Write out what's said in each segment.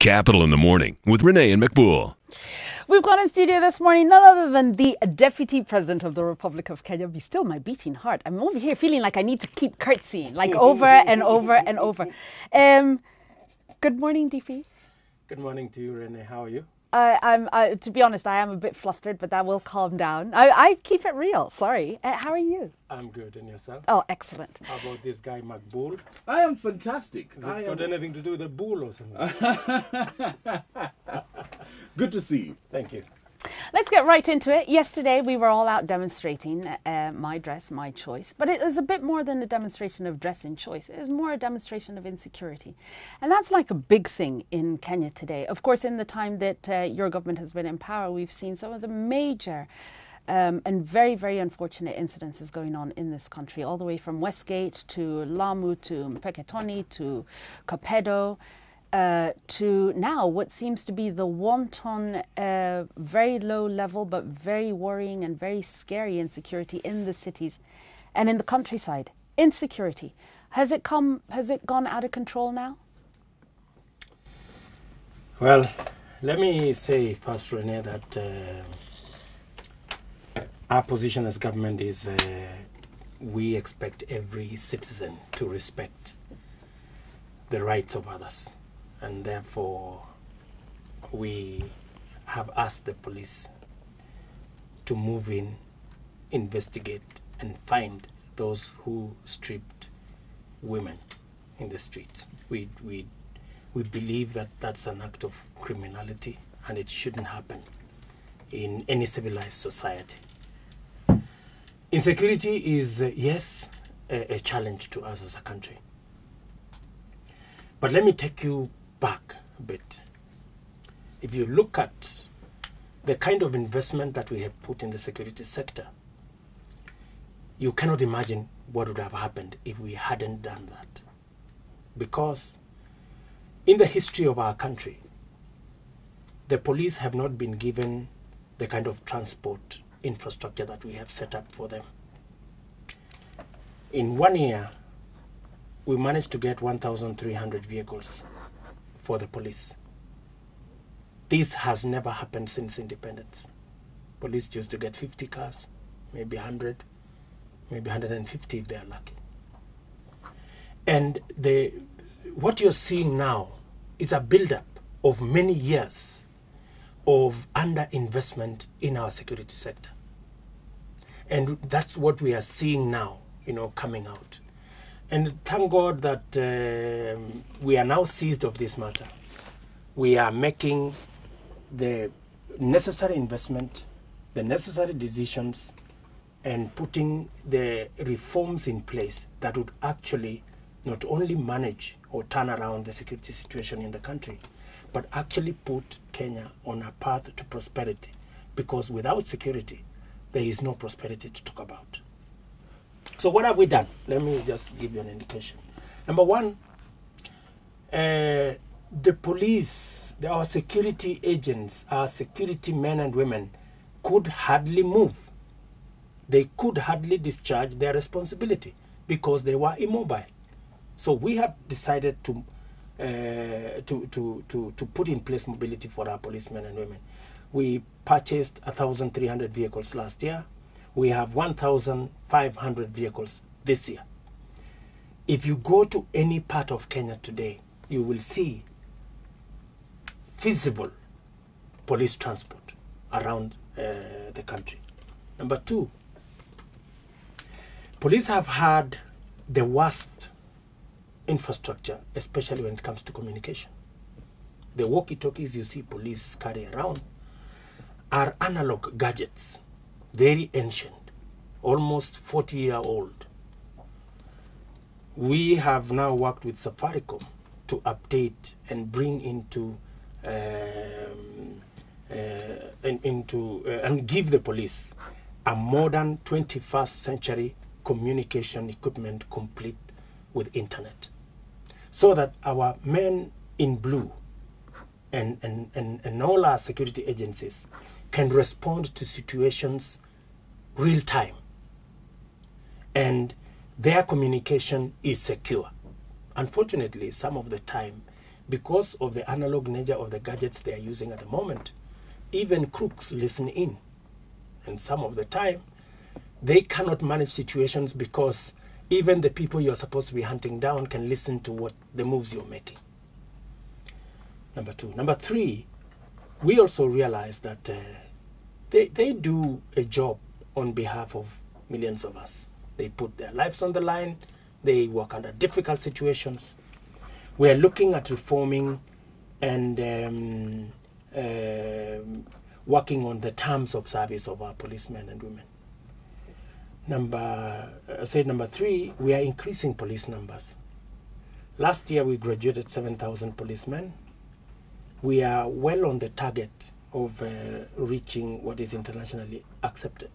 Capital in the Morning with Renee and McBool. We've got in studio this morning none other than the Deputy President of the Republic of Kenya. Be still my beating heart. I'm over here feeling like I need to keep curtsying, like over and over and over. Good morning, DP. Good morning to you, Renee. How are you? To be honest, I am a bit flustered, but that will calm down. I keep it real. Sorry. How are you? I'm good. And yourself? Oh, excellent. How about this guy, McBool? I am fantastic. Has it got anything to do with the bull or something? Good to see you. Thank you. Let's get right into it. Yesterday, we were all out demonstrating My Dress, My Choice. But it was a bit more than a demonstration of dress and choice. It was more a demonstration of insecurity. And that's like a big thing in Kenya today. Of course, in the time that your government has been in power, we've seen some of the major and very, very unfortunate incidences going on in this country, all the way from Westgate to Lamu to Mpeketoni to Kapedo. To now what seems to be the wanton, very low level but very worrying and very scary insecurity in the cities and in the countryside. Insecurity. Has it gone out of control now? Well, let me say first, Renee, that our position as government is we expect every citizen to respect the rights of others. And therefore, we have asked the police to move in, investigate, and find those who stripped women in the streets. We believe that that's an act of criminality, and it shouldn't happen in any civilized society. Insecurity is, yes, a challenge to us as a country. But let me take you back a bit. If you look at the kind of investment that we have put in the security sector, you cannot imagine what would have happened if we hadn't done that. Because in the history of our country, the police have not been given the kind of transport infrastructure that we have set up for them. In 1 year, we managed to get 1,300 vehicles for the police. This has never happened since independence. Police used to get 50 cars, maybe 100, maybe 150 if they're lucky. And what you're seeing now is a buildup of many years of underinvestment in our security sector. And that's what we are seeing now, coming out. And thank God that we are now seized of this matter. We are making the necessary investment, the necessary decisions, and putting the reforms in place that would actually not only manage or turn around the security situation in the country, but actually put Kenya on a path to prosperity. Because without security, there is no prosperity to talk about. So what have we done? Let me just give you an indication. Number one, the police, our security agents, our security men and women could hardly move. They could hardly discharge their responsibility because they were immobile. So we have decided to put in place mobility for our policemen and women. We purchased 1,300 vehicles last year. We have 1,500 vehicles this year. If you go to any part of Kenya today, you will see feasible police transport around the country. Number two, police have had the worst infrastructure, especially when it comes to communication. The walkie-talkies you see police carry around are analog gadgets. Very ancient, almost 40-year-old. We have now worked with Safaricom to update and bring and give the police a modern 21st century communication equipment complete with internet, so that our men in blue and all our security agencies can respond to situations real time, and their communication is secure. Unfortunately, some of the time because of the analog nature of the gadgets they are using at the moment, even crooks listen in. And some of the time, they cannot manage situations because even the people you're supposed to be hunting down can listen to what the moves you're making. Number two. Number three, we also realize that they do a job on behalf of millions of us. They put their lives on the line. They work under difficult situations. We are looking at reforming and working on the terms of service of our policemen and women. Number three, we are increasing police numbers. Last year we graduated 7,000 policemen. We are well on the target of reaching what is internationally accepted.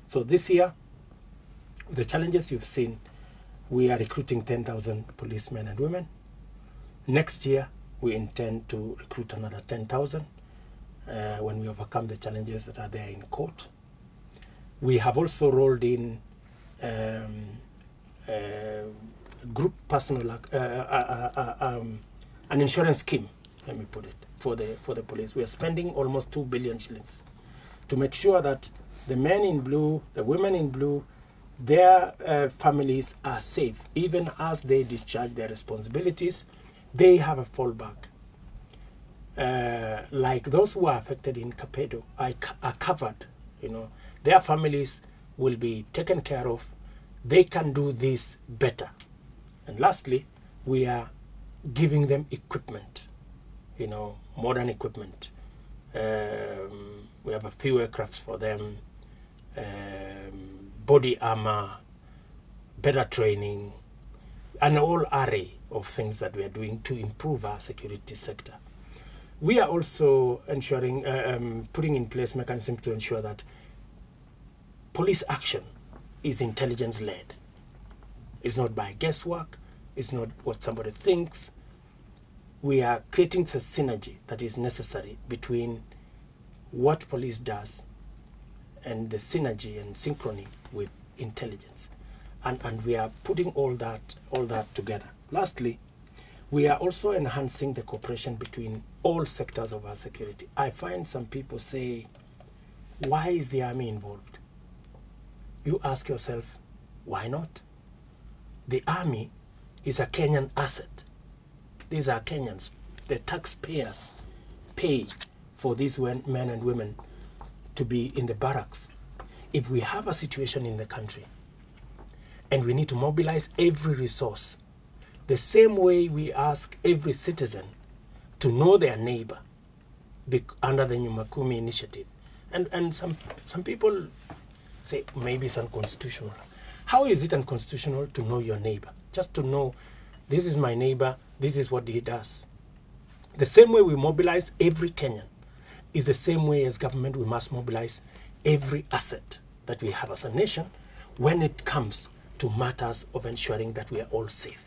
So this year, the challenges you've seen, we are recruiting 10,000 policemen and women. Next year, we intend to recruit another 10,000 when we overcome the challenges that are there in court. We have also rolled in group personal, an insurance scheme, let me put it, for the police. We are spending almost 2 billion shillings to make sure that the men in blue, the women in blue, their families are safe. Even as they discharge their responsibilities, they have a fallback. Like those who are affected in Kapedo are covered. Their families will be taken care of. They can do this better. And lastly, we are giving them equipment, modern equipment. We have a few aircrafts for them, body armor, better training, an whole array of things that we are doing to improve our security sector. We are also ensuring, putting in place mechanisms to ensure that police action is intelligence-led. It's not by guesswork. It's not what somebody thinks. We are creating the synergy that is necessary between what police does and the synergy and synchrony with intelligence. And we are putting all that together. Lastly, we are also enhancing the cooperation between all sectors of our security. I find some people say, why is the army involved? You ask yourself, why not? The army is a Kenyan asset. These are Kenyans. The taxpayers pay for these men and women to be in the barracks. If we have a situation in the country and we need to mobilize every resource, the same way we ask every citizen to know their neighbor under the Nyumakumi initiative. And some people say maybe it's unconstitutional. How is it unconstitutional to know your neighbor? Just to know, this is my neighbor, this is what he does. The same way we mobilize every Kenyan is the same way as government we must mobilize every asset that we have as a nation when it comes to matters of ensuring that we are all safe.